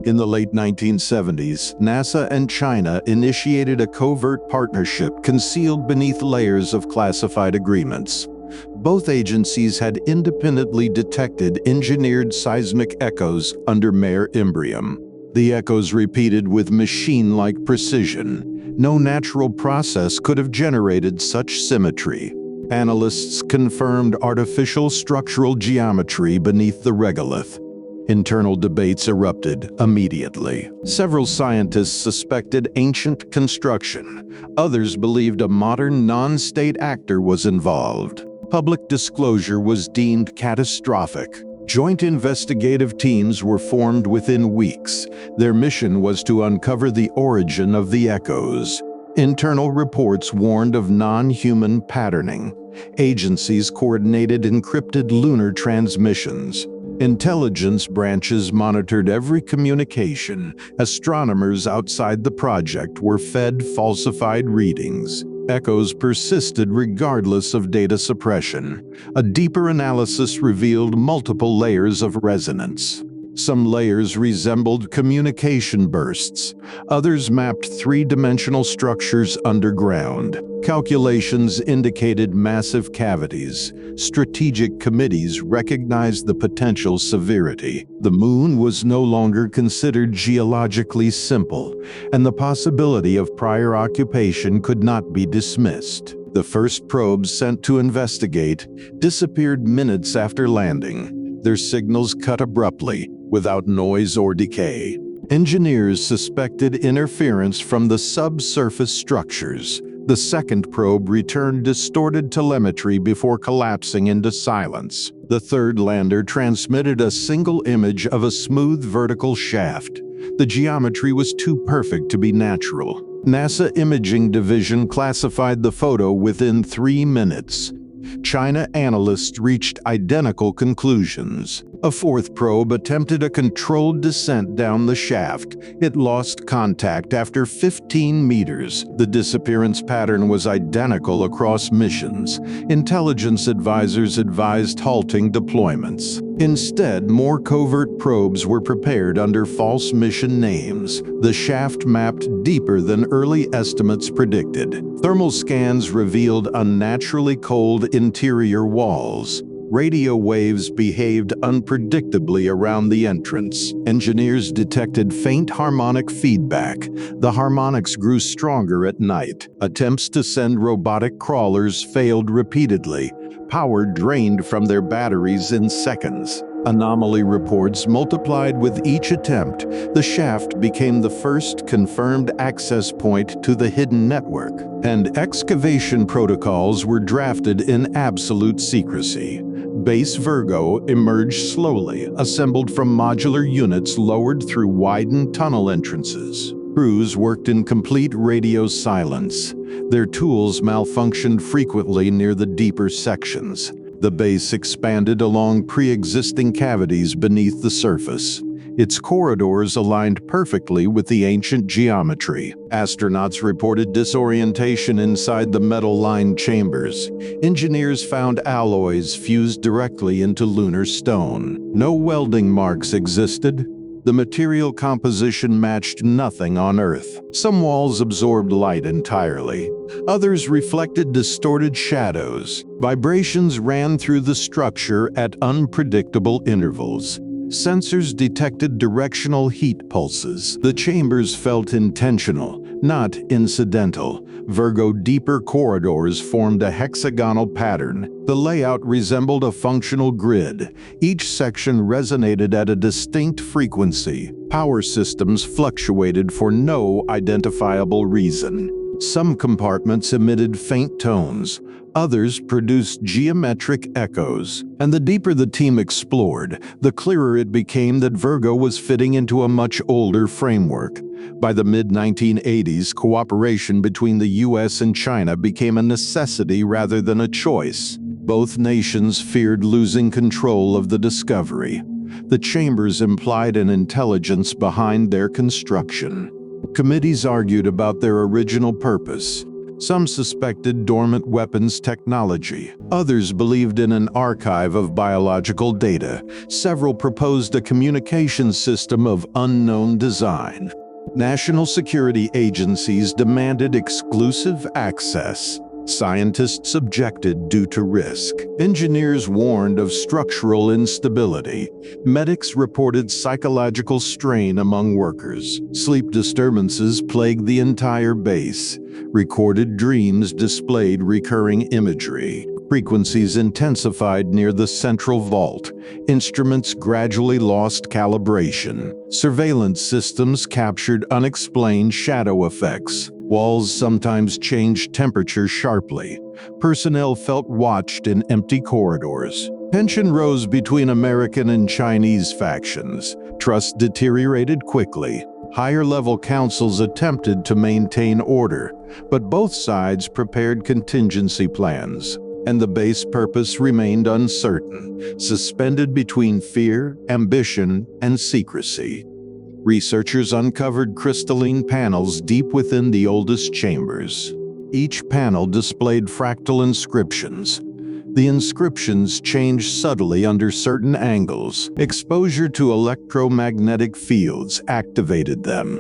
In the late 1970s, NASA and China initiated a covert partnership concealed beneath layers of classified agreements. Both agencies had independently detected engineered seismic echoes under Mare Imbrium. The echoes repeated with machine-like precision. No natural process could have generated such symmetry. Analysts confirmed artificial structural geometry beneath the regolith. Internal debates erupted immediately. Several scientists suspected ancient construction. Others believed a modern non-state actor was involved. Public disclosure was deemed catastrophic. Joint investigative teams were formed within weeks. Their mission was to uncover the origin of the echoes. Internal reports warned of non-human patterning. Agencies coordinated encrypted lunar transmissions. Intelligence branches monitored every communication. Astronomers outside the project were fed falsified readings. Echoes persisted regardless of data suppression. A deeper analysis revealed multiple layers of resonance. Some layers resembled communication bursts. Others mapped three-dimensional structures underground. Calculations indicated massive cavities. Strategic committees recognized the potential severity. The moon was no longer considered geologically simple, and the possibility of prior occupation could not be dismissed. The first probes sent to investigate disappeared minutes after landing. Their signals cut abruptly, without noise or decay. Engineers suspected interference from the subsurface structures. The second probe returned distorted telemetry before collapsing into silence. The third lander transmitted a single image of a smooth vertical shaft. The geometry was too perfect to be natural. NASA Imaging Division classified the photo within 3 minutes. China analysts reached identical conclusions. A fourth probe attempted a controlled descent down the shaft. It lost contact after 15 meters. The disappearance pattern was identical across missions. Intelligence advisors advised halting deployments. Instead, more covert probes were prepared under false mission names. The shaft mapped deeper than early estimates predicted. Thermal scans revealed unnaturally cold interior walls. Radio waves behaved unpredictably around the entrance. Engineers detected faint harmonic feedback. The harmonics grew stronger at night. Attempts to send robotic crawlers failed repeatedly. Power drained from their batteries in seconds. Anomaly reports multiplied with each attempt. The shaft became the first confirmed access point to the hidden network, and excavation protocols were drafted in absolute secrecy. Base Virgo emerged slowly, assembled from modular units lowered through widened tunnel entrances. Crews worked in complete radio silence. Their tools malfunctioned frequently near the deeper sections. The base expanded along pre-existing cavities beneath the surface. Its corridors aligned perfectly with the ancient geometry. Astronauts reported disorientation inside the metal-lined chambers. Engineers found alloys fused directly into lunar stone. No welding marks existed. The material composition matched nothing on Earth. Some walls absorbed light entirely. Others reflected distorted shadows. Vibrations ran through the structure at unpredictable intervals. Sensors detected directional heat pulses. The chambers felt intentional, not incidental. Virgo deeper corridors formed a hexagonal pattern. The layout resembled a functional grid. Each section resonated at a distinct frequency. Power systems fluctuated for no identifiable reason. Some compartments emitted faint tones. Others produced geometric echoes. And the deeper the team explored, the clearer it became that Virgo was fitting into a much older framework. By the mid-1980s, cooperation between the US and China became a necessity rather than a choice. Both nations feared losing control of the discovery. The chambers implied an intelligence behind their construction. Committees argued about their original purpose. Some suspected dormant weapons technology. Others believed in an archive of biological data. Several proposed a communication system of unknown design. National security agencies demanded exclusive access. Scientists objected due to risk. Engineers warned of structural instability. Medics reported psychological strain among workers. Sleep disturbances plagued the entire base. Recorded dreams displayed recurring imagery. Frequencies intensified near the central vault. Instruments gradually lost calibration. Surveillance systems captured unexplained shadow effects. Walls sometimes changed temperature sharply. Personnel felt watched in empty corridors. Tension rose between American and Chinese factions. Trust deteriorated quickly. Higher-level councils attempted to maintain order, but both sides prepared contingency plans, and the base purpose remained uncertain, suspended between fear, ambition, and secrecy. Researchers uncovered crystalline panels deep within the oldest chambers. Each panel displayed fractal inscriptions. The inscriptions changed subtly under certain angles. Exposure to electromagnetic fields activated them.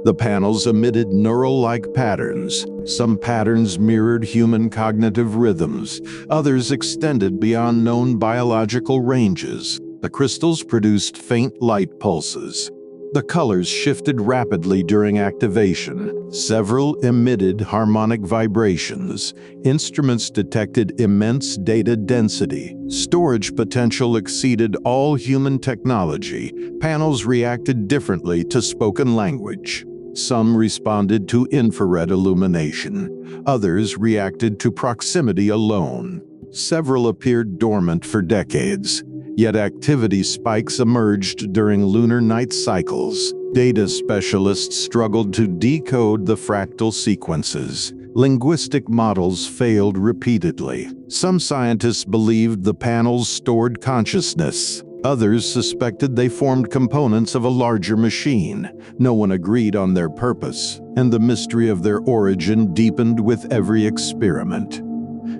The panels emitted neural-like patterns. Some patterns mirrored human cognitive rhythms. Others extended beyond known biological ranges. The crystals produced faint light pulses. The colors shifted rapidly during activation. Several emitted harmonic vibrations. Instruments detected immense data density. Storage potential exceeded all human technology. Panels reacted differently to spoken language. Some responded to infrared illumination. Others reacted to proximity alone. Several appeared dormant for decades. Yet activity spikes emerged during lunar night cycles. Data specialists struggled to decode the fractal sequences. Linguistic models failed repeatedly. Some scientists believed the panels stored consciousness. Others suspected they formed components of a larger machine. No one agreed on their purpose, and the mystery of their origin deepened with every experiment.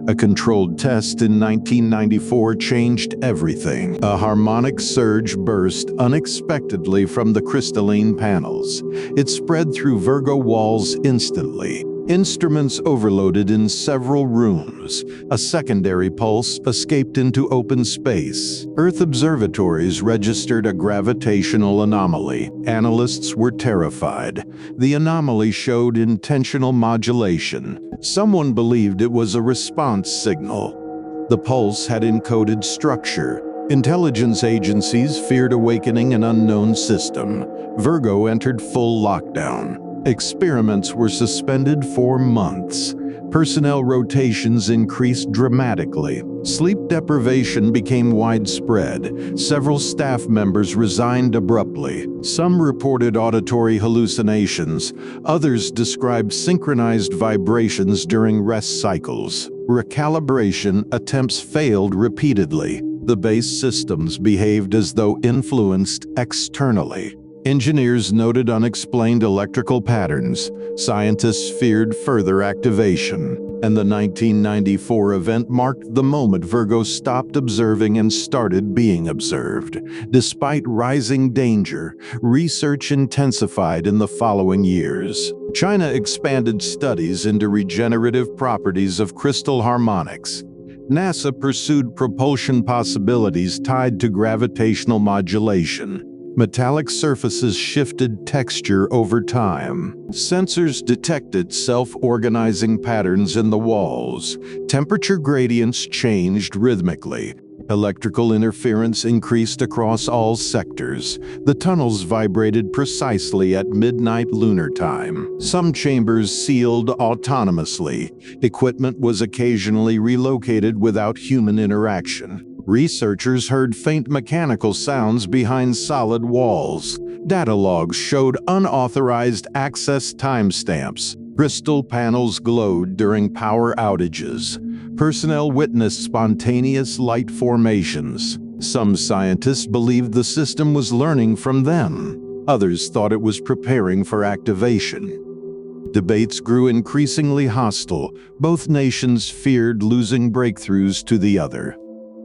A controlled test in 1994 changed everything. A harmonic surge burst unexpectedly from the crystalline panels. It spread through Virgo walls instantly. Instruments overloaded in several rooms. A secondary pulse escaped into open space. Earth observatories registered a gravitational anomaly. Analysts were terrified. The anomaly showed intentional modulation. Someone believed it was a response signal. The pulse had encoded structure. Intelligence agencies feared awakening an unknown system. Virgo entered full lockdown. Experiments were suspended for months. Personnel rotations increased dramatically. Sleep deprivation became widespread. Several staff members resigned abruptly. Some reported auditory hallucinations. Others described synchronized vibrations during rest cycles. Recalibration attempts failed repeatedly. The base systems behaved as though influenced externally. Engineers noted unexplained electrical patterns. Scientists feared further activation. And the 1994 event marked the moment Virgo stopped observing and started being observed. Despite rising danger, research intensified in the following years. China expanded studies into regenerative properties of crystal harmonics. NASA pursued propulsion possibilities tied to gravitational modulation. Metallic surfaces shifted texture over time. Sensors detected self-organizing patterns in the walls. Temperature gradients changed rhythmically. Electrical interference increased across all sectors. The tunnels vibrated precisely at midnight lunar time. Some chambers sealed autonomously. Equipment was occasionally relocated without human interaction. Researchers heard faint mechanical sounds behind solid walls. Data logs showed unauthorized access timestamps. Crystal panels glowed during power outages. Personnel witnessed spontaneous light formations. Some scientists believed the system was learning from them. Others thought it was preparing for activation. Debates grew increasingly hostile. Both nations feared losing breakthroughs to the other.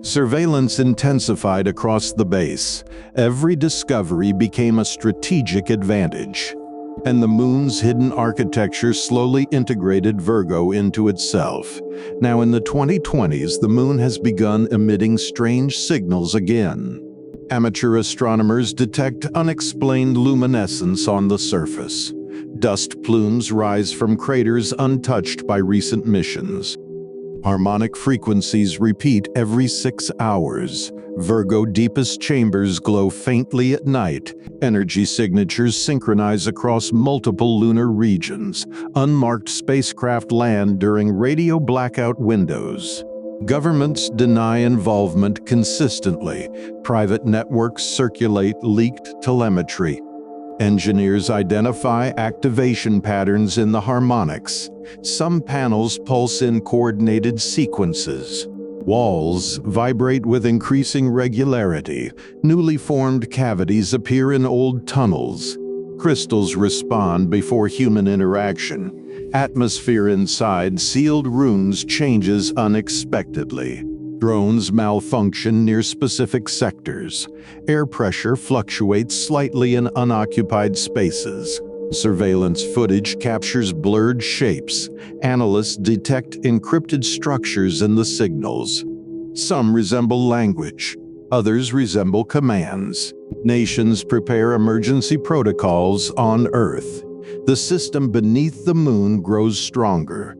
Surveillance intensified across the base. Every discovery became a strategic advantage. And the moon's hidden architecture slowly integrated Virgo into itself. Now in the 2020s, the moon has begun emitting strange signals again. Amateur astronomers detect unexplained luminescence on the surface. Dust plumes rise from craters untouched by recent missions. Harmonic frequencies repeat every 6 hours. Virgo deepest chambers glow faintly at night. Energy signatures synchronize across multiple lunar regions. Unmarked spacecraft land during radio blackout windows. Governments deny involvement consistently. Private networks circulate leaked telemetry. Engineers identify activation patterns in the harmonics. Some panels pulse in coordinated sequences. Walls vibrate with increasing regularity. Newly formed cavities appear in old tunnels. Crystals respond before human interaction. Atmosphere inside sealed rooms changes unexpectedly. Drones malfunction near specific sectors. Air pressure fluctuates slightly in unoccupied spaces. Surveillance footage captures blurred shapes. Analysts detect encrypted structures in the signals. Some resemble language. Others resemble commands. Nations prepare emergency protocols on Earth. The system beneath the moon grows stronger.